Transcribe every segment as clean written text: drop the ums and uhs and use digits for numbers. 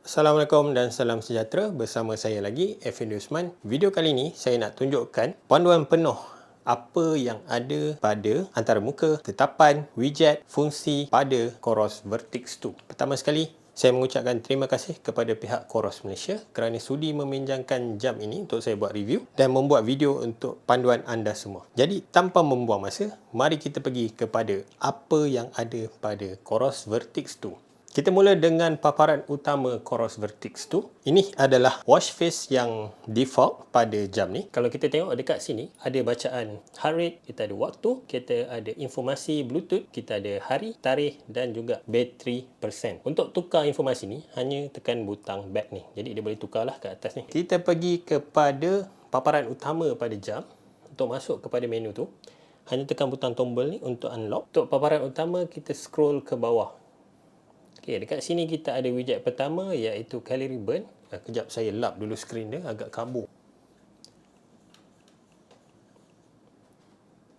Assalamualaikum dan salam sejahtera. Bersama saya lagi, Effendi Usman. Video kali ini saya nak tunjukkan panduan penuh apa yang ada pada antarmuka, tetapan, widget, fungsi pada Coros Vertix 2. Pertama sekali, saya mengucapkan terima kasih kepada pihak Coros Malaysia kerana sudi meminjamkan jam ini untuk saya buat review dan membuat video untuk panduan anda semua. Jadi, tanpa membuang masa, mari kita pergi kepada apa yang ada pada Coros Vertix 2. Kita mula dengan paparan utama Coros Vertix 2. Ini adalah watch face yang default pada jam ni. Kalau kita tengok dekat sini, ada bacaan heart rate, kita ada waktu, kita ada informasi Bluetooth, kita ada hari, tarikh dan juga bateri persen. Untuk tukar informasi ni, hanya tekan butang back ni. Jadi dia boleh tukarlah ke atas ni. Kita pergi kepada paparan utama pada jam. Untuk masuk kepada menu tu, hanya tekan butang tombol ni untuk unlock. Untuk paparan utama, kita scroll ke bawah. Okay, dekat sini kita ada widget pertama iaitu calorie burn. Kejap saya lap dulu skrin dia, agak kabur.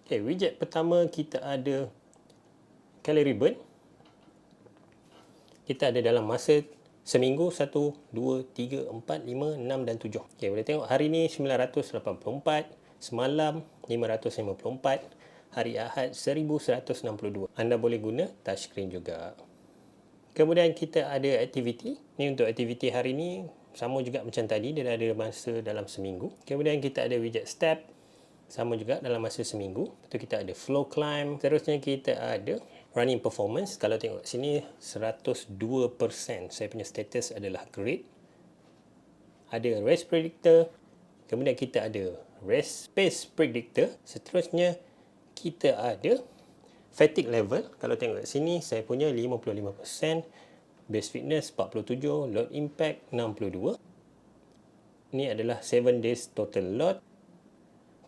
Okay, widget pertama kita ada calorie burn. Kita ada dalam masa seminggu 1, 2, 3, 4, 5, 6 dan 7. Okay, boleh tengok hari ni 984, semalam 554, hari Ahad 1162. Anda boleh guna touchscreen juga. Kemudian kita ada aktiviti. Ni untuk aktiviti hari ni sama juga macam tadi, dia ada masa dalam seminggu. Kemudian kita ada widget step, sama juga dalam masa seminggu. Lepas tu kita ada flow climb. Terusnya kita ada running performance. Kalau tengok sini 102%. Saya punya status adalah great. Ada race predictor. Kemudian kita ada race pace predictor. Seterusnya kita ada fatigue level. Kalau tengok kat sini, saya punya 55%, base fitness 47, load impact 62. Ini adalah 7 days total load.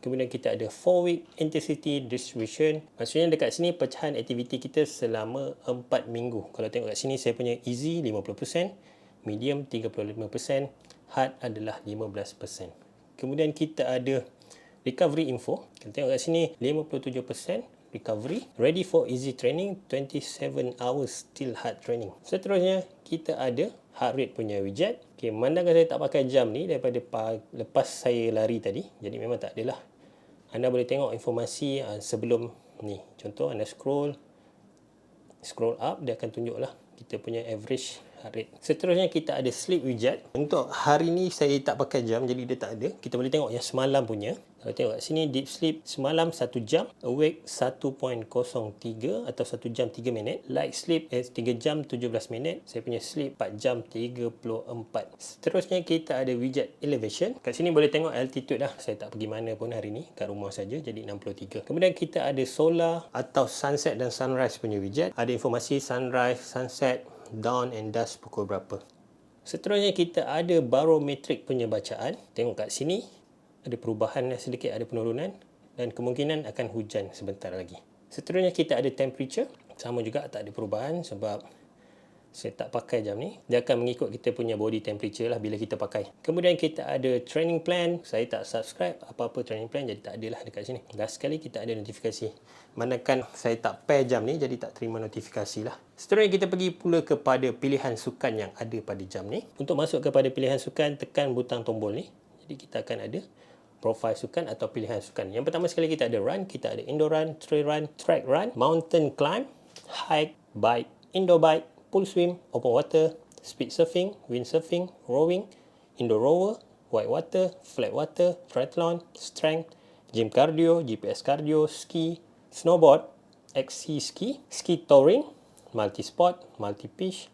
Kemudian kita ada 4 week intensity distribution. Maksudnya dekat sini pecahan aktiviti kita selama 4 minggu. Kalau tengok kat sini, saya punya easy 50%, medium 35%, hard adalah 15%. Kemudian kita ada recovery info. Kita tengok kat sini 57% recovery, ready for easy training, 27 hours still hard training. Seterusnya kita ada heart rate punya widget. Okay, memandangkan saya tak pakai jam ni daripada lepas saya lari tadi, jadi memang tak adalah. Anda boleh tengok informasi sebelum ni. Contoh anda scroll up, dia akan tunjuklah kita punya average heart rate. Seterusnya kita ada sleep widget. Untuk hari ni saya tak pakai jam, jadi dia tak ada. Kita boleh tengok yang semalam punya. Kalau tengok kat sini, deep sleep semalam 1 jam, awake 1.03 atau 1 jam 3 minit, light sleep 3 jam 17 minit, saya punya sleep 4 jam 34. Seterusnya kita ada widget elevation. Kat sini boleh tengok altitude dah. Saya tak pergi mana pun hari ni, kat rumah saja, jadi 63. Kemudian kita ada solar atau sunset dan sunrise punya widget. Ada informasi sunrise, sunset, dawn and dusk pukul berapa. Seterusnya kita ada barometric punya bacaan. Tengok kat sini, ada perubahan sedikit, ada penurunan dan kemungkinan akan hujan sebentar lagi. Seterusnya kita ada temperature. Sama juga tak ada perubahan sebab saya tak pakai jam ni. Dia akan mengikut kita punya body temperature lah bila kita pakai. Kemudian kita ada training plan. Saya tak subscribe apa-apa training plan, jadi tak ada lah dekat sini. Last sekali kita ada notifikasi. Manakala saya tak pair jam ni, jadi tak terima notifikasi lah. Seterusnya kita pergi pula kepada pilihan sukan yang ada pada jam ni. Untuk masuk kepada pilihan sukan, tekan butang tombol ni. Jadi kita akan ada profil sukan atau pilihan sukan. Yang pertama sekali kita ada run, kita ada indoor run, trail run, track run, mountain climb, hike, bike, indoor bike, pool swim, open water, speed surfing, windsurfing, rowing, indoor rower, white water, flat water, triathlon, strength, gym cardio, GPS cardio, ski, snowboard, XC ski, ski touring, multi-sport, multi-pitch,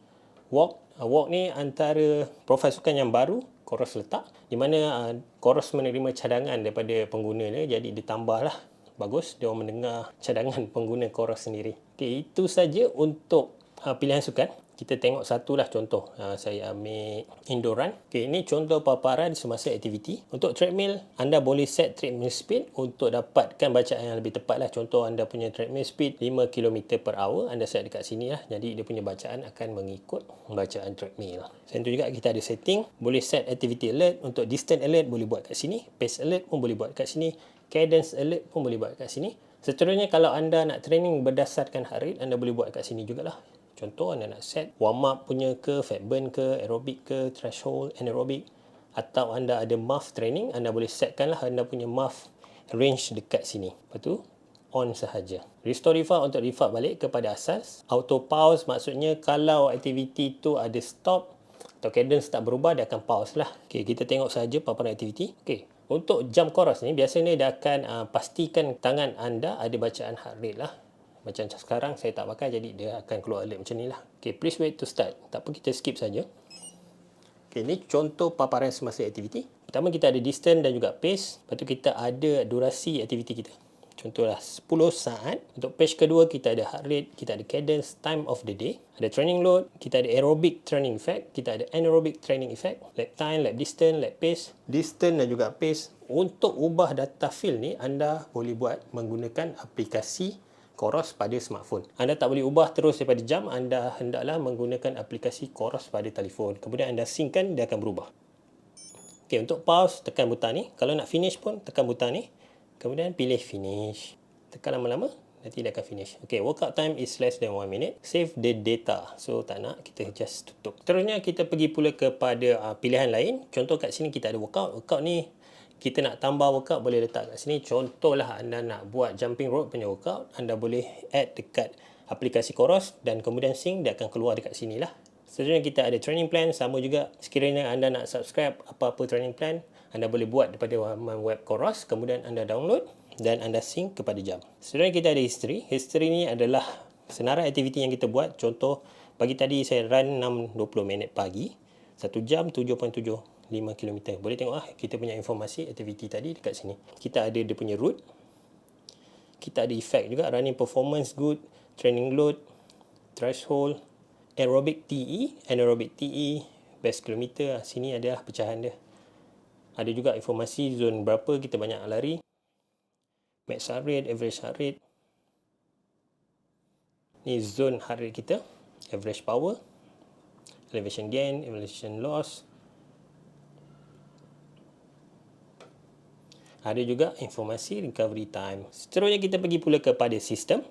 walk. Walk ni antara profil sukan yang baru Coros letak, di mana Coros menerima cadangan daripada pengguna dia, jadi ditambahlah. Bagus, dia orang mendengar cadangan pengguna Coros sendiri. Okay, itu saja untuk pilihan sukan. Kita tengok satulah contoh. Saya ambil indoor run. Okay, ini contoh paparan semasa aktiviti. Untuk treadmill, anda boleh set treadmill speed untuk dapatkan bacaan yang lebih tepat lah. Contoh anda punya treadmill speed 5 km per hour. Anda set dekat sini lah. Jadi dia punya bacaan akan mengikut bacaan treadmill. Selain itu juga kita ada setting. Boleh set activity alert. Untuk distance alert boleh buat kat sini. Pace alert pun boleh buat kat sini. Cadence alert pun boleh buat kat sini. Seterusnya kalau anda nak training berdasarkan heart rate, anda boleh buat kat sini jugalah. Contoh anda nak set warm up punya ke, fat burn ke, aerobic ke, threshold, anaerobic, atau anda ada MAF training, anda boleh setkanlah anda punya MAF range dekat sini. Lepas tu on sahaja. Restore default untuk default balik kepada asas. Auto pause maksudnya kalau aktiviti tu ada stop atau cadence tak berubah, dia akan pause lah. Okay, kita tengok saja paparan aktiviti. Okay, untuk jam chorus ni biasanya dia akan pastikan tangan anda ada bacaan heart rate lah. Macam sekarang saya tak pakai, jadi dia akan keluar alert macam ni lah. Okay, please wait to start. Tak apa, kita skip saja. Okay, ni contoh paparan semasa aktiviti. Pertama kita ada distance dan juga pace. Lepas tu kita ada durasi aktiviti kita. Contohlah 10 saat. Untuk page kedua kita ada heart rate, kita ada cadence, time of the day. Ada training load, kita ada aerobic training effect, kita ada anaerobic training effect, lap time, lap distance, lap pace, distance dan juga pace. Untuk ubah data field ni anda boleh buat menggunakan aplikasi Chorus pada smartphone. Anda tak boleh ubah terus daripada jam, anda hendaklah menggunakan aplikasi Chorus pada telefon. Kemudian anda synckan, dia akan berubah. Okay, untuk pause, tekan butang ni. Kalau nak finish pun, tekan butang ni. Kemudian pilih finish. Tekan lama-lama, nanti dia akan finish. Okay, workout time is less than 1 minute. Save the data. So, tak nak, kita just tutup. Terusnya, kita pergi pula kepada pilihan lain. Contoh kat sini kita ada workout. Workout ni, kita nak tambah workout boleh letak kat sini. Contohlah anda nak buat jumping rope punya workout, anda boleh add dekat aplikasi Chorus dan kemudian sync, dia akan keluar dekat sini lah. Seterusnya kita ada training plan, sama juga. Sekiranya anda nak subscribe apa-apa training plan, anda boleh buat daripada laman web Chorus, kemudian anda download dan anda sync kepada jam. Seterusnya kita ada history. History ni adalah senarai aktiviti yang kita buat. Contoh, pagi tadi saya run 6.20 minit pagi, 1 jam 7.75 km. Boleh tengok lah kita punya informasi aktiviti tadi dekat sini. Kita ada dia punya route. Kita ada effect juga, running performance good, training load, threshold, aerobic TE, anaerobic TE, best kilometer. Sini adalah pecahan dia. Ada juga informasi zone berapa kita banyak lari, max heart rate, average heart rate. Ni zone heart rate kita, average power, elevation gain, elevation loss. Ada juga informasi recovery time. Seterusnya kita pergi pula kepada sistem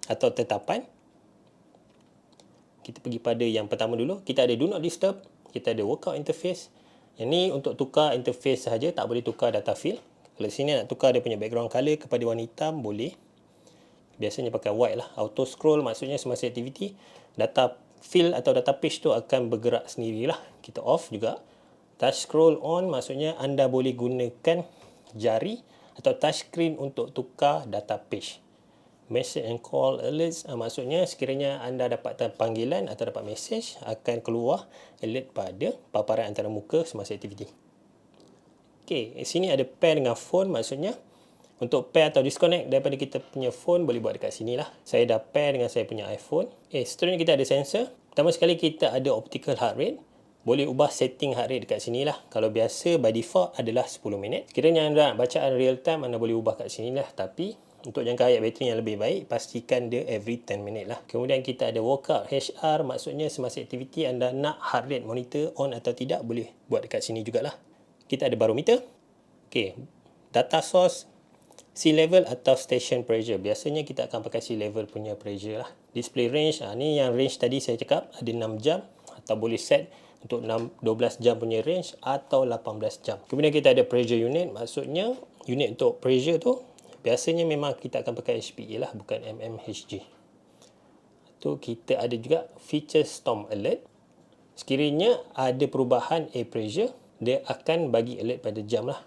atau tetapan. Kita pergi pada yang pertama dulu. Kita ada do not disturb. Kita ada workout interface. Yang ni untuk tukar interface sahaja, tak boleh tukar data field. Kalau sini nak tukar dia punya background color kepada warna hitam, boleh. Biasanya pakai white lah. Auto scroll maksudnya semasa aktiviti, data field atau data page tu akan bergerak sendirilah. Kita off juga. Touch scroll on maksudnya anda boleh gunakan jari atau touchscreen untuk tukar data page. Message and call alerts maksudnya sekiranya anda dapat panggilan atau dapat message, akan keluar alert pada paparan antara muka semasa aktiviti. Okey, sini ada pair dengan phone, maksudnya untuk pair atau disconnect daripada kita punya phone boleh buat dekat sini lah. Saya dah pair dengan saya punya iPhone. Seterusnya kita ada sensor. Pertama sekali kita ada optical heart rate. Boleh ubah setting heart rate dekat sini lah. Kalau biasa by default adalah 10 minit. Sekiranya anda nak bacaan real time, anda boleh ubah kat sini lah. Tapi untuk jangka hayat bateri yang lebih baik, pastikan dia every 10 minit lah. Kemudian kita ada workout HR, maksudnya semasa aktiviti anda nak heart rate monitor on atau tidak, boleh buat dekat sini jugalah. Kita ada barometer. Okay, data source, sea level atau station pressure. Biasanya kita akan pakai sea level punya pressure lah. Display range, ni yang range tadi saya cakap ada 6 jam atau boleh set untuk 12 jam punya range atau 18 jam. Kemudian kita ada pressure unit, maksudnya unit untuk pressure tu biasanya memang kita akan pakai HPA lah, bukan mmHg. Tu kita ada juga feature storm alert. Sekiranya ada perubahan air pressure, dia akan bagi alert pada jam lah.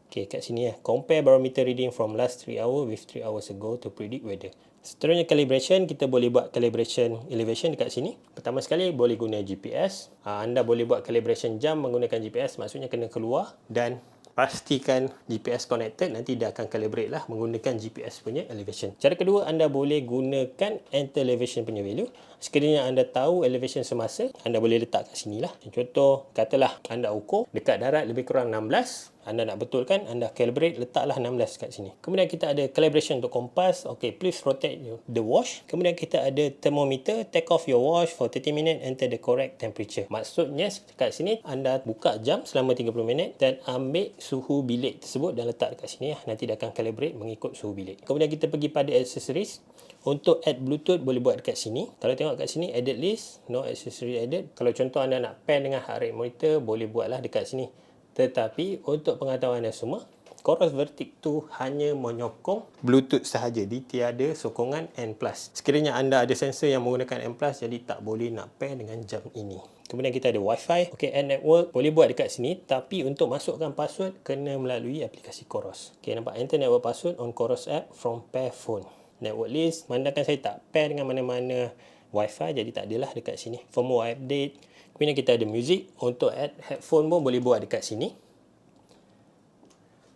Okay, kat sini ya. Compare barometer reading from last 3 hours with 3 hours ago to predict weather. Seterusnya calibration, kita boleh buat calibration elevation dekat sini. Pertama sekali boleh guna GPS. Anda boleh buat calibration jam menggunakan GPS, maksudnya kena keluar dan pastikan GPS connected, nanti dia akan calibrate lah menggunakan GPS punya elevation. Cara kedua, anda boleh gunakan enter elevation punya value. Sekiranya anda tahu elevation semasa, anda boleh letak kat sini lah. Contoh, katalah anda ukur dekat darat lebih kurang 16. Anda nak betulkan, anda calibrate, letaklah 16 kat sini. Kemudian kita ada calibration untuk kompas. Okay, please rotate the watch. Kemudian kita ada thermometer. Take off your watch for 30 minutes, enter the correct temperature. Maksudnya kat sini anda buka jam selama 30 minit dan ambil suhu bilik tersebut dan letak dekat sini. Nanti dia akan calibrate mengikut suhu bilik. Kemudian kita pergi pada accessories. Untuk add Bluetooth boleh buat dekat sini. Kalau tengok kat sini, edit list, no accessory added. Kalau contoh anda nak pair dengan heart rate monitor, boleh buatlah dekat sini. Tetapi untuk pengetahuan anda semua, Coros Vertic 2 hanya menyokong Bluetooth sahaja. Dia tiada sokongan N+. Sekiranya anda ada sensor yang menggunakan N+, jadi tak boleh nak pair dengan jam ini. Kemudian kita ada Wi-Fi. Okay, N network boleh buat dekat sini, tapi untuk masukkan password kena melalui aplikasi Coros. Okay, nampak enter network password on Coros app from pair phone. Network list, mandangkan saya tak pair dengan mana-mana Wi-Fi, jadi tak adalah dekat sini. Firmware update. Kemudian kita ada music. Untuk add headphone pun boleh buat dekat sini.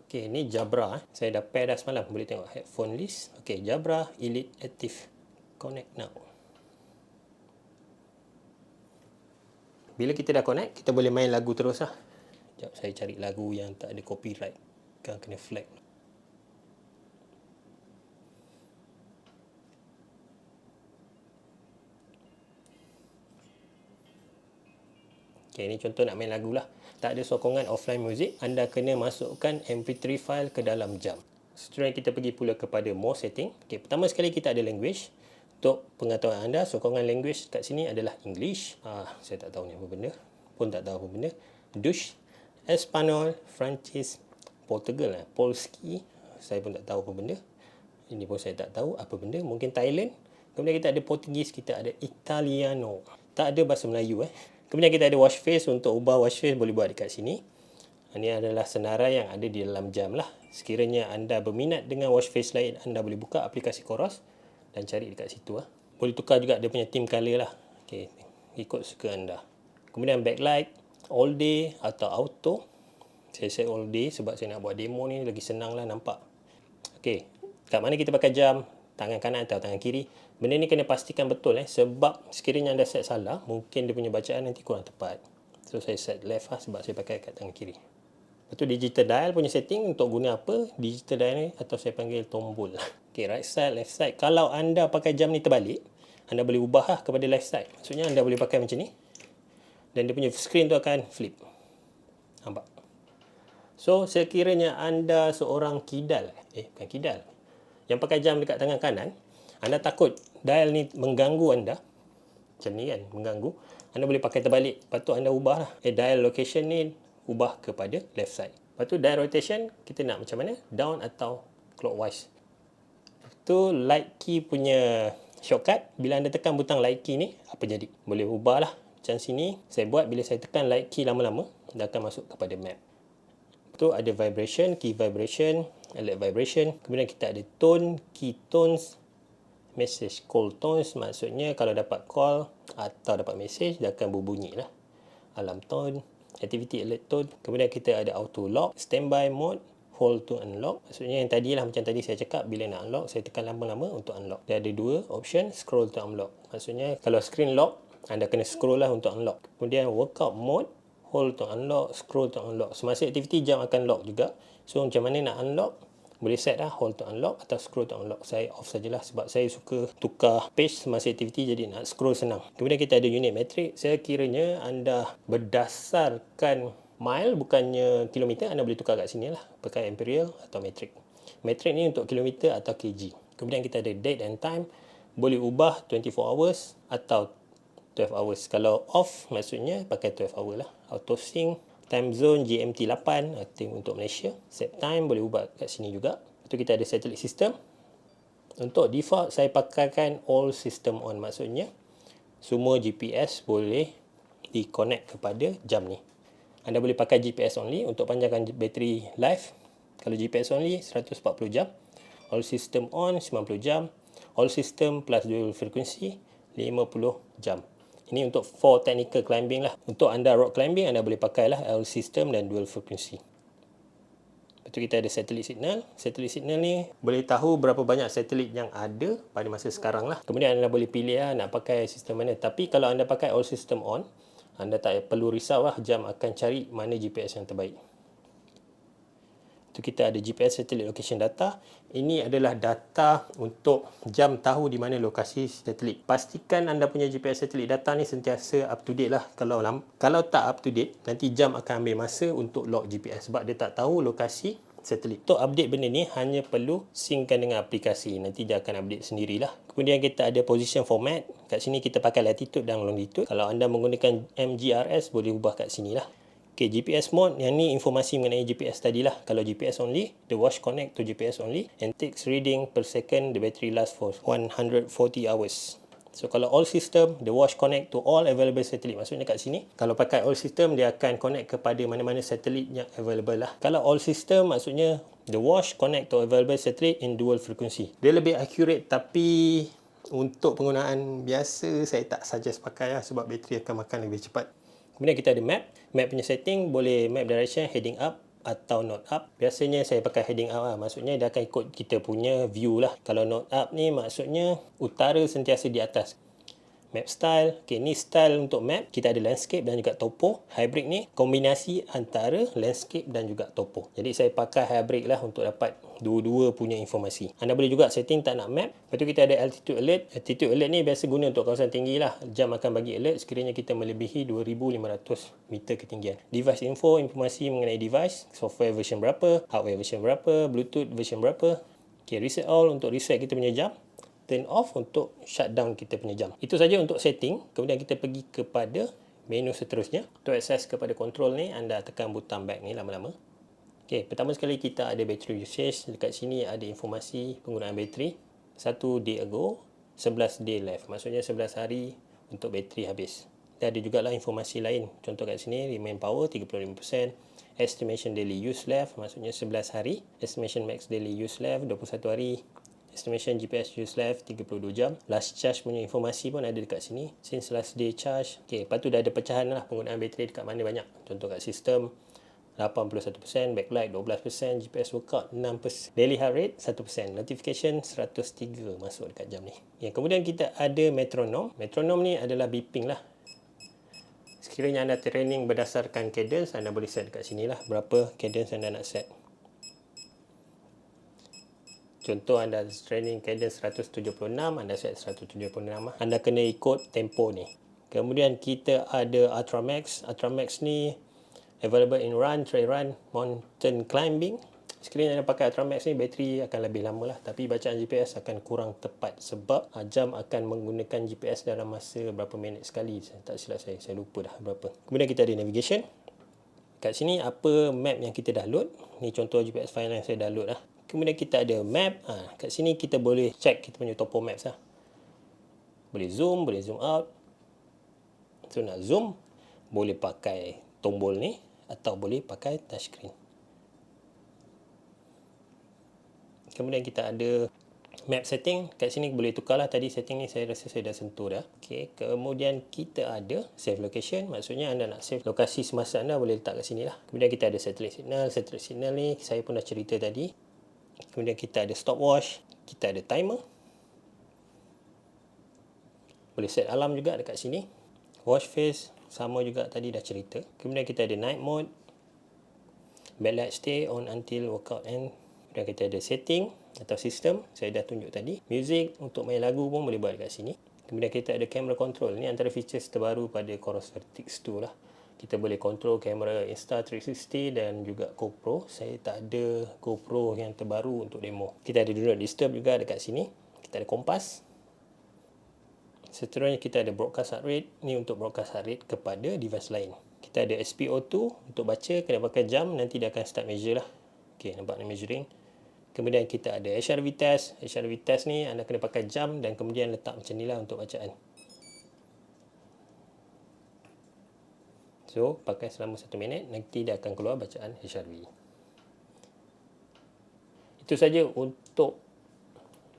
Okay, ni Jabra. Saya dah pair dah semalam. Boleh tengok headphone list. Okay, Jabra Elite Active. Connect now. Bila kita dah connect, kita boleh main lagu terus lah. Sekejap, saya cari lagu yang tak ada copyright. Kan kena flag. Okay, ni contoh nak main lagu lah. Tak ada sokongan offline music. Anda kena masukkan MP3 file ke dalam jam. Seterusnya kita pergi pula kepada more setting. Okay, pertama sekali kita ada language. Untuk pengetahuan anda, sokongan language kat sini adalah English. Saya tak tahu ni apa benda. Pun tak tahu apa benda. Dutch, Espanyol, Perancis, Portugal, Polski. Saya pun tak tahu apa benda. Ini pun saya tak tahu apa benda. Mungkin Thailand. Kemudian kita ada Portugis, kita ada Italiano. Tak ada bahasa Melayu. Kemudian kita ada watch face. Untuk ubah watch face boleh buat dekat sini. Ini adalah senarai yang ada di dalam jam lah. Sekiranya anda berminat dengan watch face lain, anda boleh buka aplikasi Coros dan cari dekat situ. Boleh tukar juga dia punya theme color lah. Okay, ikut suka anda. Kemudian backlight, all day atau auto. Saya set all day sebab saya nak buat demo ni lagi senang lah nampak. Okay, kat mana kita pakai jam, tangan kanan atau tangan kiri. Benda ni kena pastikan betul sebab sekiranya anda set salah, mungkin dia punya bacaan nanti kurang tepat. So saya set left lah sebab saya pakai kat tangan kiri. Lepas tu digital dial punya setting untuk guna apa? Digital dial ni atau saya panggil tombol. Okay, right side, left side. Kalau anda pakai jam ni terbalik, anda boleh ubah lah kepada left side. Maksudnya anda boleh pakai macam ni. Dan dia punya screen tu akan flip. Nampak? So, sekiranya anda seorang kidal. Bukan kidal. Yang pakai jam dekat tangan kanan, anda takut dial ni mengganggu anda. Macam ni kan, mengganggu. Anda boleh pakai terbalik. Lepas tu anda ubah lah. Dial location ni ubah kepada left side. Lepas tu dial rotation, kita nak macam mana? Down atau clockwise. Tu light key punya shortcut. Bila anda tekan butang light key ni, apa jadi? Boleh ubah lah. Macam sini, saya buat bila saya tekan light key lama-lama, dia akan masuk kepada map. Tu ada vibration, key vibration, alert vibration. Kemudian kita ada tone, key tones, message call tones. Maksudnya kalau dapat call atau dapat message, dia akan berbunyi lah. Alarm tone, activity alert tone. Kemudian kita ada auto lock, standby mode, hold to unlock. Maksudnya yang tadi lah, macam tadi saya cakap, bila nak unlock, saya tekan lama-lama untuk unlock. Dia ada dua option, scroll to unlock. Maksudnya kalau screen lock, anda kena scroll lah untuk unlock. Kemudian workout mode, hold to unlock, scroll to unlock. Semasa aktiviti jam akan lock juga. So macam mana nak unlock? Boleh set lah hold to unlock atau scroll to unlock. Saya off sajalah sebab saya suka tukar page semasa aktiviti, jadi nak scroll senang. Kemudian kita ada unit metrik. Sekiranya anda berdasarkan mile bukannya kilometer, anda boleh tukar kat sini lah. Pakai imperial atau metrik. Metrik ni untuk kilometer atau kg. Kemudian kita ada date and time. Boleh ubah 24 hours atau 12 hours. Kalau off, maksudnya pakai 12 hours lah. Auto sync, time zone GMT 8, tim untuk Malaysia. Set time boleh ubah kat sini juga. Lepas tu kita ada satellite system. Untuk default, saya pakaikan all system on. Maksudnya, semua GPS boleh di-connect kepada jam ni. Anda boleh pakai GPS only untuk panjangkan bateri life. Kalau GPS only, 140 jam. All system on, 90 jam. All system plus dual frequency, 50 jam. Ini untuk for technical climbing lah. Untuk anda rock climbing, anda boleh pakailah L system dan dual frequency. Lepas tu kita ada satellite signal. Satellite signal ni boleh tahu berapa banyak satelit yang ada pada masa sekarang lah. Kemudian anda boleh pilih lah nak pakai sistem mana. Tapi kalau anda pakai all system on, anda tak perlu risau lah, jam akan cari mana GPS yang terbaik. Tu kita ada GPS satellite location data. Ini adalah data untuk jam tahu di mana lokasi satelit. Pastikan anda punya GPS satellite data ni sentiasa up to date lah. Kalau tak up to date, nanti jam akan ambil masa untuk lock GPS sebab dia tak tahu lokasi satelit. Untuk update benda ni hanya perlu synckan dengan aplikasi. Nanti dia akan update sendirilah. Kemudian kita ada position format. Kat sini kita pakai latitude dan longitude. Kalau anda menggunakan MGRS boleh ubah kat sini lah. Okay, GPS mode, yang ni informasi mengenai GPS tadilah. Kalau GPS only, the watch connect to GPS only and takes reading per second, the battery lasts for 140 hours. So kalau all system, the watch connect to all available satellite. Maksudnya kat sini, kalau pakai all system, dia akan connect kepada mana-mana satellite yang available lah. Kalau all system, maksudnya the watch connect to available satellite in dual frequency. Dia lebih accurate, tapi untuk penggunaan biasa, saya tak suggest pakai lah sebab bateri akan makan lebih cepat. Kemudian kita ada map. Map punya setting boleh map direction heading up atau not up. Biasanya saya pakai heading up lah. Maksudnya dia akan ikut kita punya view lah. Kalau not up ni maksudnya utara sentiasa di atas. Map style. Okay, ni style untuk map. Kita ada landscape dan juga topo. Hybrid ni kombinasi antara landscape dan juga topo. Jadi saya pakai hybrid lah untuk dapat dua-dua punya informasi. Anda boleh juga setting tak nak map. Lepas tu kita ada altitude alert. Altitude alert ni biasa guna untuk kawasan tinggi lah. Jam akan bagi alert sekiranya kita melebihi 2500 meter ketinggian. Device info, informasi mengenai device. Software version berapa, hardware version berapa, Bluetooth version berapa. Okay, reset all untuk reset kita punya jam. Turn off untuk shutdown kita punya jam. Itu saja untuk setting. Kemudian kita pergi kepada menu seterusnya. Untuk akses kepada control ni, anda tekan butang back ni lama-lama. Okey, pertama sekali kita ada battery usage. Dekat sini ada informasi penggunaan bateri. 1 day ago, 11 day left. Maksudnya 11 hari untuk bateri habis. Dan ada jugalah informasi lain. Contoh kat sini, remain power 35%. Estimation daily use left, maksudnya 11 hari. Estimation max daily use left, 21 hari. Estimation GPS use left 32 jam. Last charge punya informasi pun ada dekat sini. Since last day charge. Okay, lepas tu dah ada pecahan lah penggunaan bateri dekat mana banyak. Contoh kat sistem 81%, backlight 12%, GPS workout 6%, daily heart rate 1%, notification 103 masuk dekat jam ni. Ya, kemudian kita ada metronom. Metronom ni adalah beeping lah. Sekiranya anda training berdasarkan cadence, anda boleh set dekat sini lah berapa cadence anda nak set. Contoh anda training cadence 176, anda set 176 lah. Anda kena ikut tempo ni. Kemudian kita ada Ultramax. Ultramax ni available in run, trail run, mountain climbing. Sekiranya anda pakai Ultramax ni, bateri akan lebih lama lah. Tapi bacaan GPS akan kurang tepat sebab jam akan menggunakan GPS dalam masa berapa minit sekali. Tak silap saya lupa dah berapa. Kemudian kita ada navigation. Kat sini apa map yang kita dah load. Ni contoh GPS file yang saya dah load lah. Kemudian kita ada map. Kat sini kita boleh check kita punya topo maps lah. Boleh zoom out. So nak zoom, boleh pakai tombol ni atau boleh pakai touchscreen. Kemudian kita ada map setting. Kat sini boleh tukar lah. Tadi setting ni saya rasa saya dah sentuh dah. Okay. Kemudian kita ada save location. Maksudnya anda nak save lokasi semasa anda boleh letak kat sini lah. Kemudian kita ada satellite signal. Satellite signal ni saya pun dah cerita tadi. Kemudian kita ada stopwatch. Kita ada timer. Boleh set alarm juga dekat sini. Watch face. Sama juga tadi dah cerita. Kemudian kita ada night mode. Backlight stay on until workout end. Kemudian kita ada setting atau sistem. Saya dah tunjuk tadi. Music untuk main lagu pun boleh buat dekat sini. Kemudian kita ada camera control. Ini antara features terbaru pada Coros Vertix 2 lah. Kita boleh control kamera Insta360 dan juga GoPro. Saya tak ada GoPro yang terbaru untuk demo. Kita ada do not disturb juga dekat sini. Kita ada kompas. Seterusnya kita ada broadcast heart rate. Ni untuk broadcast heart rate kepada device lain. Kita ada SpO2 untuk baca. Kena pakai jam. Nanti dia akan start measure lah. Okay, nampak ni measuring. Kemudian kita ada HRV test. HRV test ni anda kena pakai jam dan kemudian letak macam ni lah untuk bacaan. So, pakai selama 1 minit, nanti dia akan keluar bacaan HRV. Itu saja untuk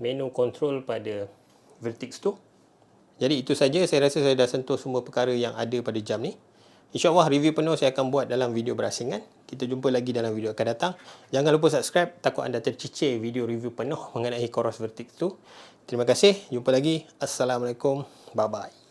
menu control pada Vertix 2. Jadi itu saja, saya rasa saya dah sentuh semua perkara yang ada pada jam ni. InsyaAllah review penuh saya akan buat dalam video berasingan. Kita jumpa lagi dalam video akan datang. Jangan lupa subscribe, takut anda tercicir video review penuh mengenai Coros Vertix 2. Terima kasih, jumpa lagi. Assalamualaikum, bye-bye.